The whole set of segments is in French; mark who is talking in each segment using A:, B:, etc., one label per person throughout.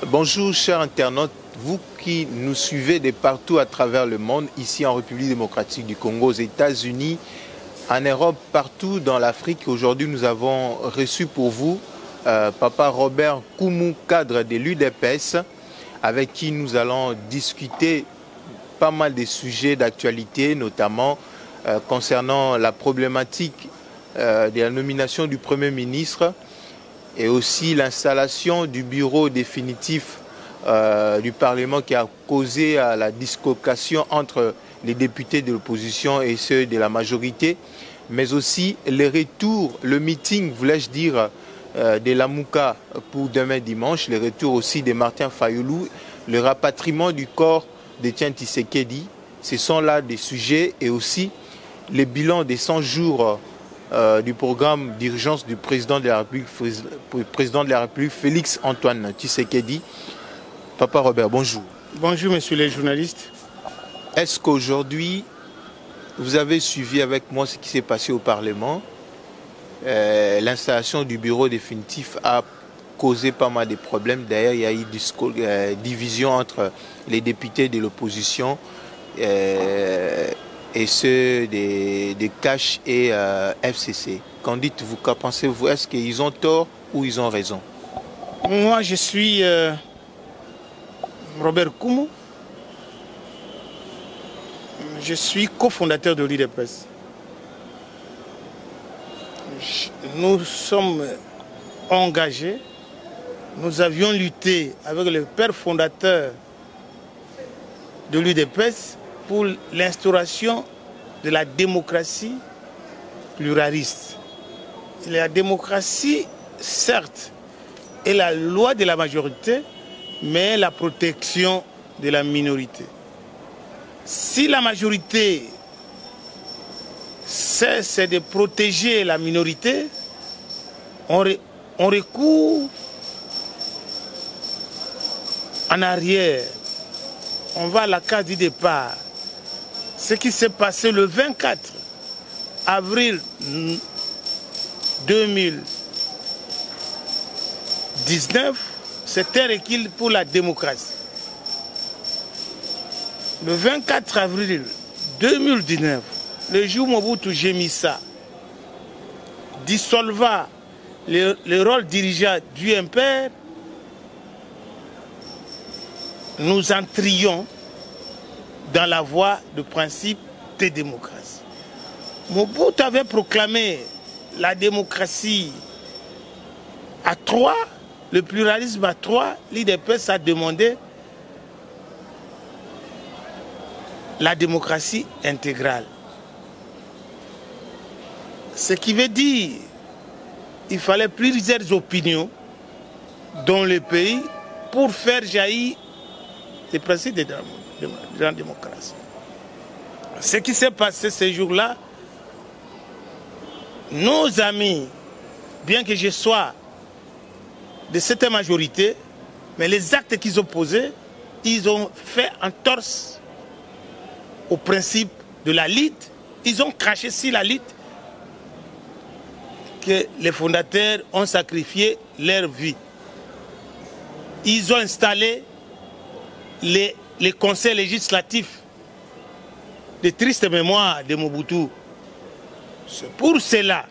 A: Bonjour chers internautes, vous qui nous suivez de partout à travers le monde, ici en République démocratique du Congo, aux États-Unis, en Europe, partout dans l'Afrique. Aujourd'hui, nous avons reçu pour vous Papa Robert Koumou, cadre de l'UDPS, avec qui nous allons discuter pas mal de sujets d'actualité, notamment concernant la problématique de la nomination du Premier ministre et aussi l'installation du bureau définitif du Parlement qui a causé la dislocation entre les députés de l'opposition et ceux de la majorité, mais aussi le retour, le meeting, voulais-je dire, de Lamouka pour demain dimanche, le retour aussi de Martin Fayoulou, le rapatriement du corps d'Étienne Tshisekedi. Ce sont là des sujets et aussi les bilans des 100 jours du programme d'urgence du président de la République, Félix Antoine Tshisekedi. Papa Robert, bonjour.
B: Bonjour, messieurs les journalistes.
A: Est-ce qu'aujourd'hui, vous avez suivi avec moi ce qui s'est passé au Parlement? L'installation du bureau définitif a causé pas mal de problèmes. D'ailleurs, il y a eu division entre les députés de l'opposition et ceux de CACH et FCC. Qu'en dites-vous? Qu'en pensez-vous? Est-ce qu'ils ont tort ou ils ont raison?
B: Moi, je suis Robert Koumou. Je suis cofondateur de l'UDPS. Nous sommes engagés. Nous avions lutté avec le père fondateur de l'UDPS pour l'instauration de la démocratie pluraliste. La démocratie, certes, est la loi de la majorité, mais la protection de la minorité. Si la majorité cesse de protéger la minorité, on recourt en arrière. On va à la case du départ. Ce qui s'est passé le 24 avril 2019, c'était un recul pour la démocratie. Le 24 avril 2019, le jour où Mobutu Jemisa dissolva le rôle dirigeant du MPR, nous entrions dans la voie du principe de démocratie. Mobutu avait proclamé la démocratie à 3, le pluralisme à 3, l'UDPS a demandé la démocratie intégrale. Ce qui veut dire qu'il fallait plusieurs opinions dans le pays pour faire jaillir les principes de la démocratie. Ce qui s'est passé ces jours-là, nos amis, bien que je sois de cette majorité, mais les actes qu'ils ont posés, ils ont fait entorse au principe de la lutte. Ils ont craché sur la lutte que les fondateurs ont sacrifié leur vie. Ils ont installé les conseils législatifs de triste mémoire de Mobutu. C'est pour cela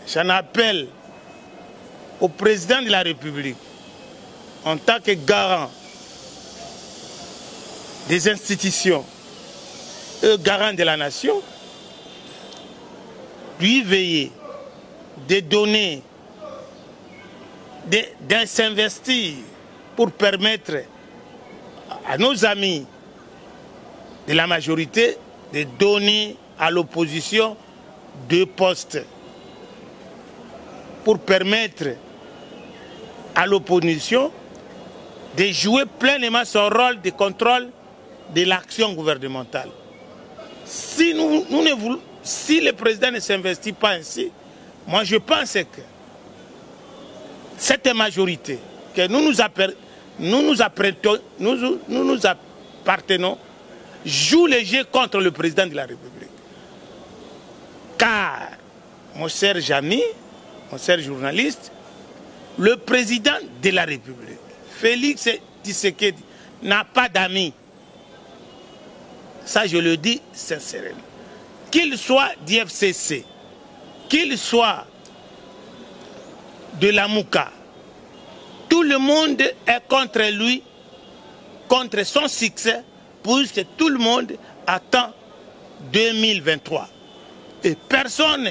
B: j'en appelle au président de la République en tant que garant des institutions et garant de la nation, lui veiller de donner, de s'investir pour permettre à nos amis de la majorité de donner à l'opposition 2 postes pour permettre à l'opposition de jouer pleinement son rôle de contrôle de l'action gouvernementale. Si si le président ne s'investit pas ainsi, moi je pense que cette majorité que nous appartenons joue le jeu contre le président de la République. Car, mon cher Jamy, mon cher journaliste, le président de la République Félix Tshisekedi n'a pas d'amis. Ça, je le dis sincèrement. Qu'il soit d'IFCC, qu'il soit de la Mouka, tout le monde est contre lui, contre son succès, puisque tout le monde attend 2023. Et personne,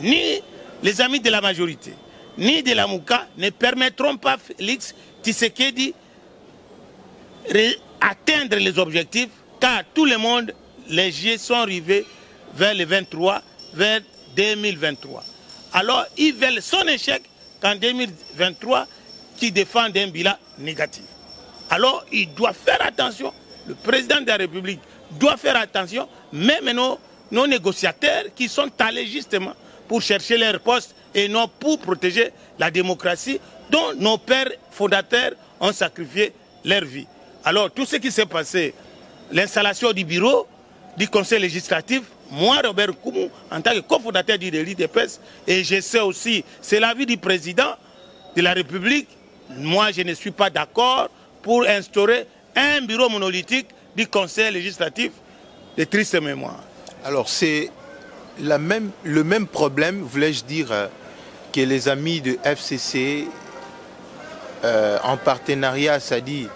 B: ni les amis de la majorité, ni de la Mouka, ne permettront pas Félix Tshisekedi atteindre les objectifs, car tout le monde, les yeux sont rivés vers le 23, vers 2023. Alors, ils veulent son échec qu'en 2023, qui défendent un bilan négatif. Alors, il doit faire attention, le président de la République doit faire attention, même nos négociateurs qui sont allés justement pour chercher leur poste et non pour protéger la démocratie dont nos pères fondateurs ont sacrifié leur vie. Alors, tout ce qui s'est passé, l'installation du bureau du conseil législatif, moi, Robert Koumou, en tant que cofondateur du l'IDPS, et je sais aussi, c'est l'avis du président de la République, moi, je ne suis pas d'accord pour instaurer un bureau monolithique du conseil législatif de triste mémoire.
A: Alors, c'est le même problème, voulais-je dire, que les amis de FCC, en partenariat, c'est-à-dire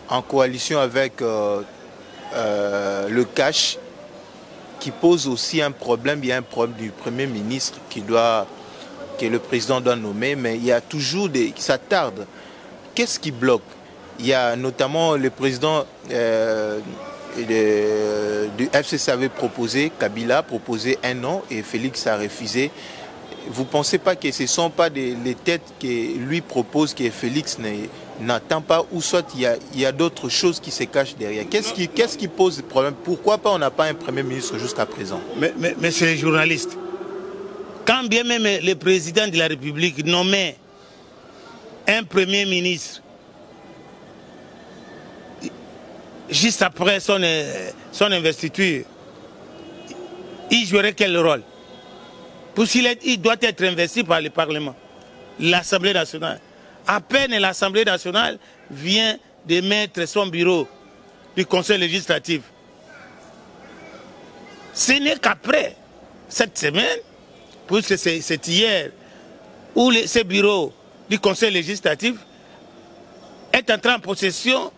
A: en coalition avec le cash, qui pose aussi un problème. Il y a un problème du Premier ministre que le président doit nommer, mais il y a toujours ça tarde. Qu'est-ce qui bloque? Il y a notamment le président du FCC avait proposé, Kabila a proposé un nom et Félix a refusé. Vous ne pensez pas que ce ne sont pas les têtes que lui propose que Félix n'attend pas, ou soit il y a d'autres choses qui se cachent derrière? Qu'est-ce qui pose le problème? Pourquoi pas on n'a pas un Premier ministre jusqu'à présent?
B: Mais c'est les journalistes. Quand bien même le président de la République nommait un Premier ministre, juste après son investiture, il jouerait quel rôle? Puisqu'il doit être investi par le Parlement, l'Assemblée nationale. À peine l'Assemblée nationale vient de mettre son bureau du Conseil législatif. Ce n'est qu'après cette semaine, puisque c'est hier, où ce bureau du Conseil législatif est entré en possession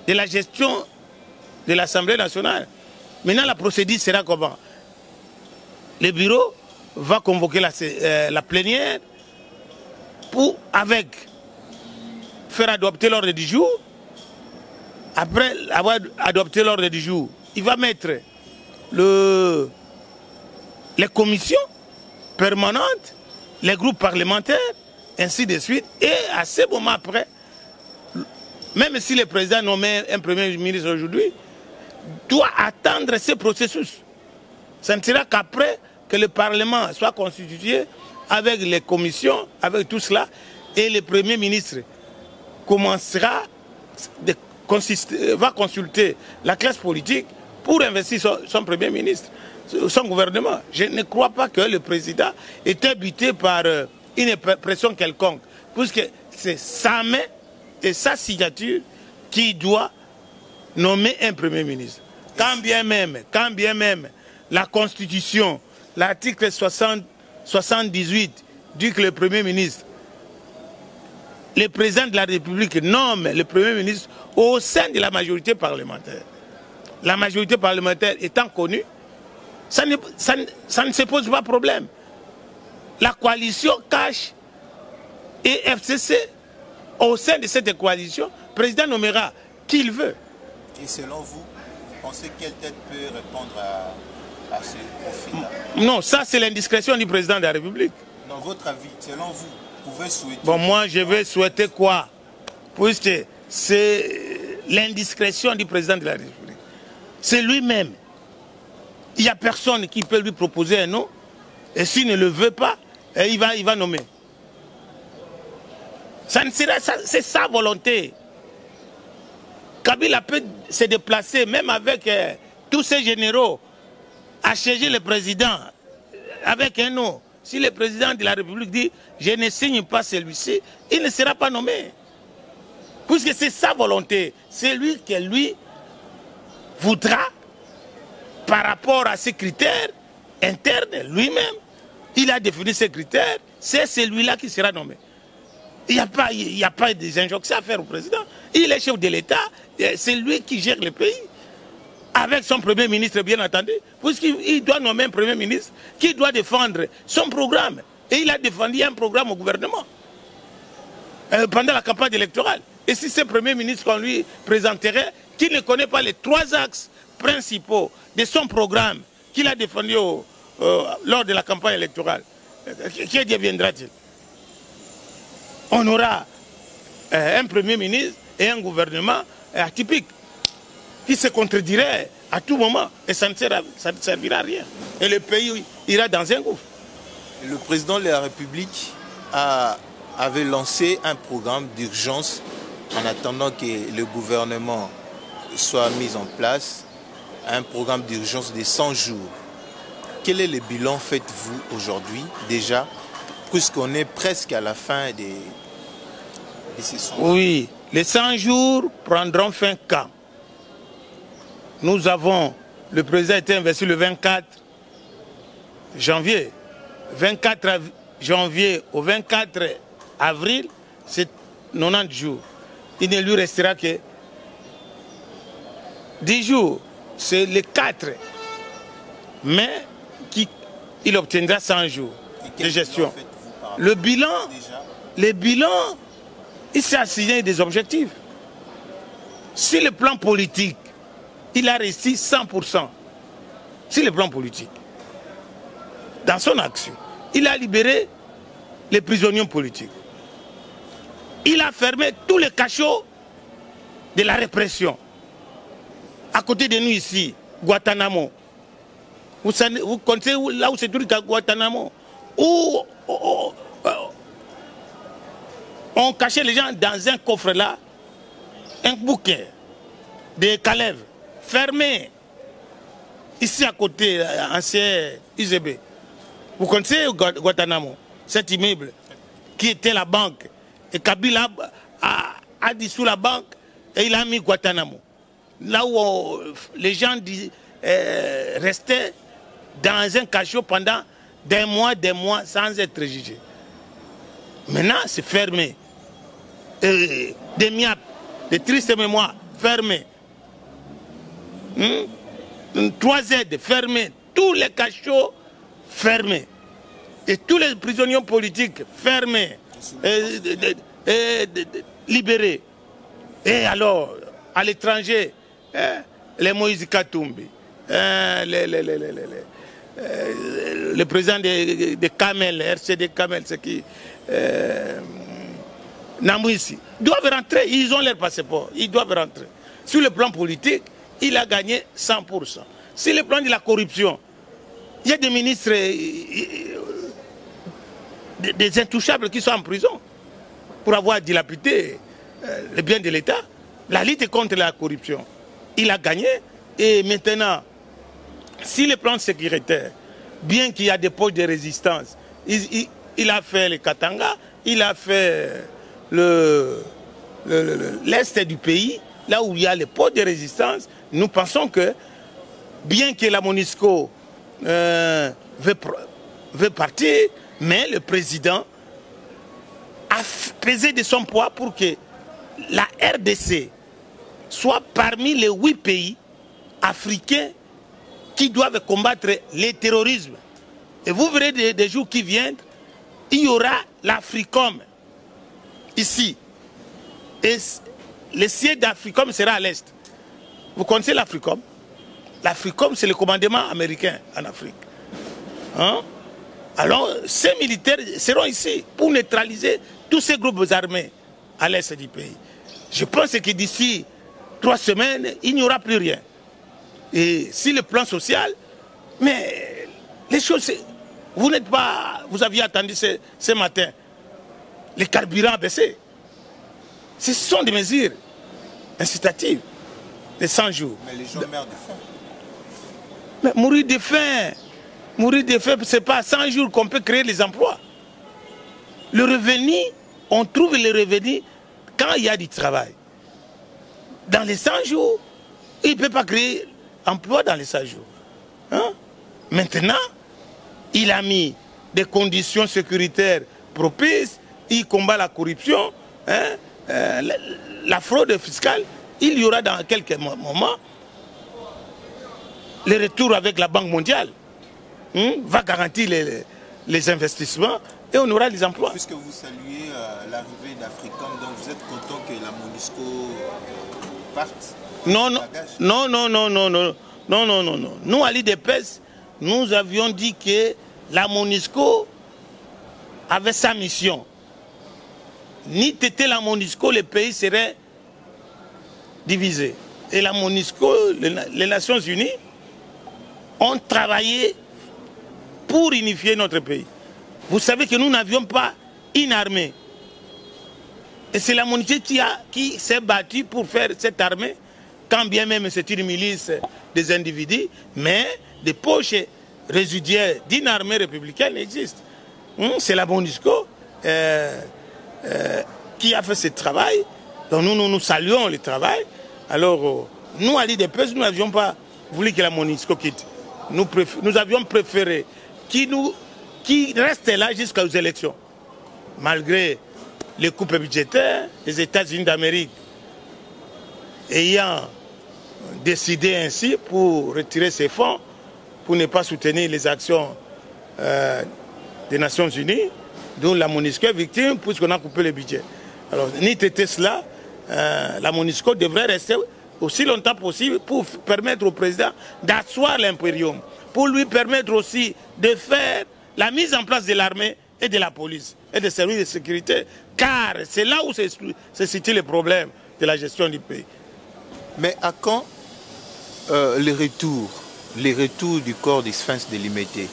B: de la gestion de l'Assemblée nationale. Maintenant, la procédure sera comment? Le bureau va convoquer la plénière pour faire adopter l'ordre du jour. Après avoir adopté l'ordre du jour, il va mettre les commissions permanentes, les groupes parlementaires, ainsi de suite. Et à ce moment après, même si le président nomme un Premier ministre aujourd'hui, doit attendre ce processus. Ce ne sera qu'après que le Parlement soit constitué avec les commissions, avec tout cela, et le Premier ministre va consulter la classe politique pour investir son Premier ministre, son gouvernement. Je ne crois pas que le président était buté par une pression quelconque, puisque c'est sa main et sa signature qui doit nommer un Premier ministre. Quand bien même la Constitution, l'article 78 dit que le Premier ministre, le président de la République nomme le Premier ministre au sein de la majorité parlementaire. La majorité parlementaire étant connue, ça ne se pose pas de problème. La coalition cache et FCC, au sein de cette coalition, le président nommera qui il veut.
A: Et selon vous, vous pensez quelle tête peut répondre à ce profil-là?
B: Non, ça c'est l'indiscrétion du président de la République.
A: Dans votre avis, selon vous, vous pouvez souhaiter...
B: Bon, moi je vais souhaiter quoi? Puisque c'est l'indiscrétion du président de la République. C'est lui-même. Il n'y a personne qui peut lui proposer un nom. Et s'il ne le veut pas, il va nommer. C'est sa volonté. Kabila peut se déplacer, même avec tous ses généraux, à changer le président avec un nom. Si le président de la République dit « je ne signe pas celui-ci », il ne sera pas nommé. Puisque c'est sa volonté, c'est lui qui lui voudra, par rapport à ses critères internes, lui-même, il a défini ses critères, c'est celui-là qui sera nommé. Il n'y a pas des injonctions à faire au président. Il est chef de l'État, c'est lui qui gère le pays. Avec son premier ministre, bien entendu, puisqu'il doit nommer un premier ministre qui doit défendre son programme. Et il a défendu un programme au gouvernement pendant la campagne électorale. Et si c'est le premier ministre qu'on lui présenterait, qui ne connaît pas les 3 axes principaux de son programme qu'il a défendu lors de la campagne électorale, qui deviendra-t-il? On aura un premier ministre et un gouvernement atypique qui se contredirait à tout moment et ça ne servira à rien. Et le pays ira dans un gouffre.
A: Le président de la République avait lancé un programme d'urgence en attendant que le gouvernement soit mis en place, un programme d'urgence de 100 jours. Quel est le bilan faites-vous aujourd'hui déjà, puisqu'on est presque à la fin de ces 100 jours?
B: Oui, les 100 jours prendront fin quand? Nous avons, le président a été investi le 24 janvier. 24 janvier au 24 avril, c'est 90 jours. Il ne lui restera que 10 jours. C'est le 4 mai qu'il obtiendra 100 jours de gestion. Le bilan, il s'est assigné des objectifs. Si le plan politique, il a réussi 100%. Si le plan politique, dans son action, il a libéré les prisonniers politiques. Il a fermé tous les cachots de la répression. À côté de nous ici, Guantanamo. Vous connaissez là où c'est tout Guantanamo? Où on cachait les gens dans un coffre là, un bouquet de calèves fermé. Ici à côté, ancien UZB. Vous connaissez Guantanamo? Cet immeuble qui était la banque. Et Kabila a dissous la banque et il a mis Guantanamo. Là où les gens restaient dans un cachot pendant des mois sans être jugés. Maintenant, c'est fermé. Des miapes, des tristes mémoires fermées. 3 aides fermées. Tous les cachots fermés. Et tous les prisonniers politiques fermés. Libérés. Et alors, à l'étranger, les Moïse Katumbi, le président de Kamel, RCD Kamel, c'est qui Namouissi, doivent rentrer, ils ont leur passeport, ils doivent rentrer. Sur le plan politique, il a gagné 100%. Sur le plan de la corruption, il y a des ministres, des intouchables qui sont en prison pour avoir dilapidé le bien de l'État. La lutte contre la corruption, il a gagné. Et maintenant, si le plan sécuritaire, bien qu'il y a des postes de résistance, il a fait le Katanga, il a fait l'est du pays, là où il y a les postes de résistance. Nous pensons que, bien que la MONUSCO veut partir, mais le président a pesé de son poids pour que la RDC soit parmi les 8 pays africains qui doivent combattre le terrorisme. Et vous verrez des jours qui viennent, il y aura l'Africom ici. Et le siège d'Africom sera à l'est. Vous connaissez l'Africom? L'Africom, c'est le commandement américain en Afrique. Alors, ces militaires seront ici pour neutraliser tous ces groupes armés à l'est du pays. Je pense que d'ici 3 semaines, il n'y aura plus rien. Et si le plan social, mais les choses, vous n'êtes pas, vous aviez attendu ce matin, les carburants baissés. Ce sont des mesures incitatives, les 100 jours.
A: Mais les gens meurent de faim.
B: Mais mourir de faim, ce n'est pas à 100 jours qu'on peut créer les emplois. Le revenu, on trouve le revenu quand il y a du travail, dans les 100 jours, il ne peut pas créer emploi dans les 100 jours. Hein? Maintenant, il a mis des conditions sécuritaires propices, il combat la corruption, hein? La fraude fiscale. Il y aura dans quelques moments le retour avec la Banque mondiale, va garantir les investissements et on aura des emplois.
A: Puisque vous saluez l'arrivée d'Africom, donc vous êtes content que la MONUSCO parte?
B: Non, non, non, non, non, non, non, non, non, non, non. Nous, à l'IDPS, nous avions dit que la MONUSCO avait sa mission. Ni t'étais la MONUSCO, les pays seraient divisés. Et la MONUSCO, les Nations Unies, ont travaillé pour unifier notre pays. Vous savez que nous n'avions pas une armée. Et c'est la MONUSCO qui s'est battue pour faire cette armée, quand bien même c'est une milice des individus, mais des poches résiduaires d'une armée républicaine existent. C'est la MONUSCO qui a fait ce travail. Donc nous saluons le travail. Alors, nous, à l'IDPS, nous n'avions pas voulu que la MONUSCO quitte. Nous avions préféré qu'il reste là jusqu'aux élections. Malgré les coupes budgétaires, les États-Unis d'Amérique ayant décidé ainsi pour retirer ses fonds, pour ne pas soutenir les actions des Nations Unies, dont la MONUSCO est victime puisqu'on a coupé le budget. Alors, ni était cela, la MONUSCO devrait rester aussi longtemps possible pour permettre au président d'asseoir l'impérium, pour lui permettre aussi de faire la mise en place de l'armée et de la police et des services de sécurité, car c'est là où se situe le problème de la gestion du pays.
A: Mais à quand les retours du corps des Sphinx de Limete?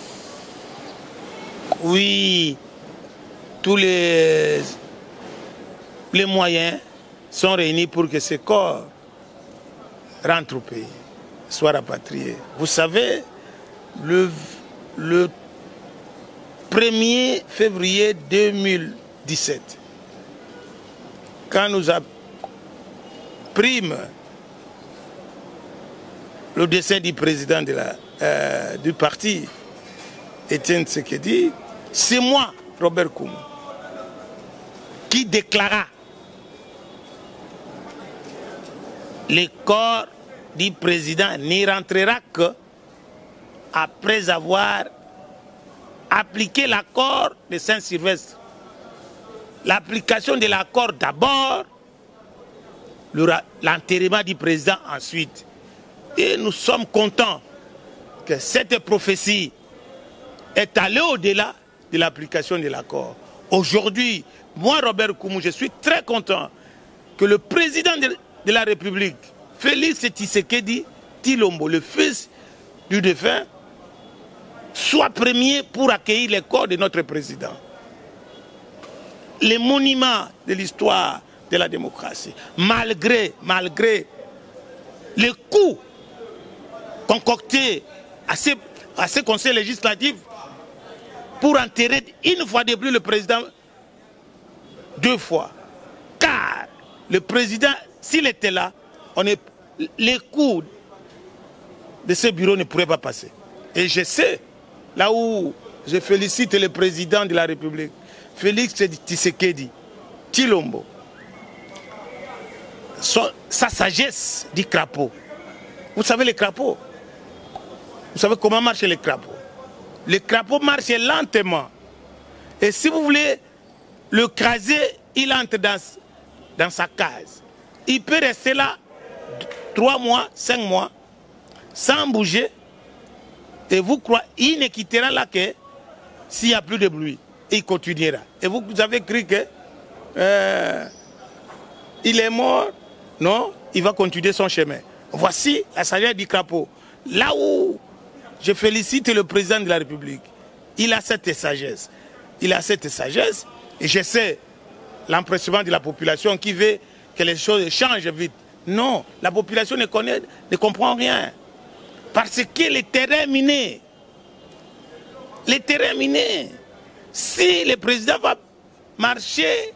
B: Oui, tous les moyens sont réunis pour que ce corps rentre au pays, soit rapatrié. Vous savez, le 1er février 2017, quand nous apprîmes le décès du président du parti, Étienne Tshisekedi, c'est moi, Robert Koum, qui déclara le corps du président n'y rentrera que après avoir appliqué l'accord de Saint-Sylvestre. L'application de l'accord d'abord, l'enterrement du président ensuite. Et nous sommes contents que cette prophétie est allée au-delà de l'application de l'accord. Aujourd'hui, moi, Robert Koumou, je suis très content que le président de la République, Félix Tshisekedi Tshilombo, le fils du défunt, soit premier pour accueillir les corps de notre président. Les monuments de l'histoire de la démocratie, malgré les coups concoctés à ce conseil législatif pour enterrer une fois de plus le président 2 fois. Car le président, s'il était là, les coups de ce bureau ne pourraient pas passer. Et je sais, là où je félicite le président de la République, Félix Tshisekedi Tshilombo, sa sagesse du crapaud. Vous savez les crapauds? Vous savez comment marchent les crapauds? Les crapauds marchent lentement. Et si vous voulez le craser, il entre dans sa case. Il peut rester là 3 mois, 5 mois, sans bouger. Et vous croyez, il ne quittera là que s'il n'y a plus de bruit. Il continuera. Et vous avez cru que il est mort. Non, il va continuer son chemin. Voici la sagesse du crapaud. Là où je félicite le président de la République, il a cette sagesse. Il a cette sagesse et je sais l'empressement de la population qui veut que les choses changent vite. Non, la population ne comprend rien. Parce que le terrain miné, si le président va marcher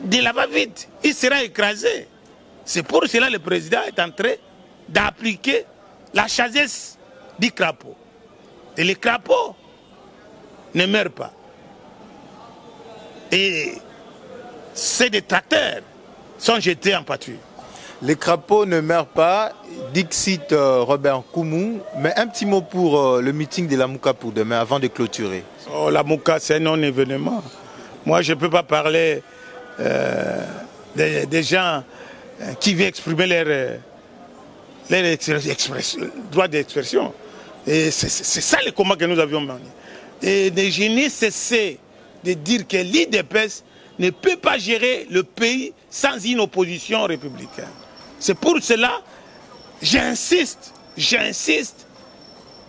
B: de la va-vite. Il sera écrasé. C'est pour cela que le président est en train d'appliquer la sagesse du crapaud. Et les crapauds ne meurent pas. Et ces détracteurs sont jetés en pâture.
A: Les crapauds ne meurent pas, dixit Robert Koumou. Mais un petit mot pour le meeting de la Mouka pour demain, avant de clôturer.
B: Oh, la Mouka, c'est un non-événement. Moi, je ne peux pas parler des gens qui veulent exprimer leur droit d'expression. Et c'est ça le combat que nous avions mené. Et je n'ai cessé de dire que l'IDPS ne peut pas gérer le pays sans une opposition républicaine. C'est pour cela que j'insiste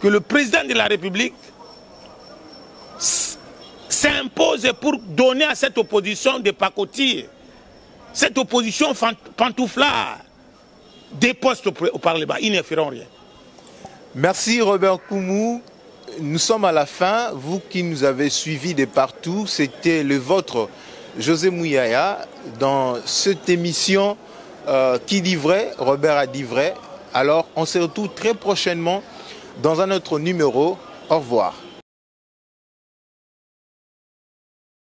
B: que le président de la République s'impose pour donner à cette opposition des pacotiers, cette opposition pantouflard, des postes au Parlement. Ils ne feront rien.
A: Merci Robert Koumou. Nous sommes à la fin. Vous qui nous avez suivis de partout, c'était le vôtre, José Mouyaya, dans cette émission Qui dit vrai, Robert a dit vrai. Alors, on se retrouve très prochainement dans un autre numéro. Au revoir.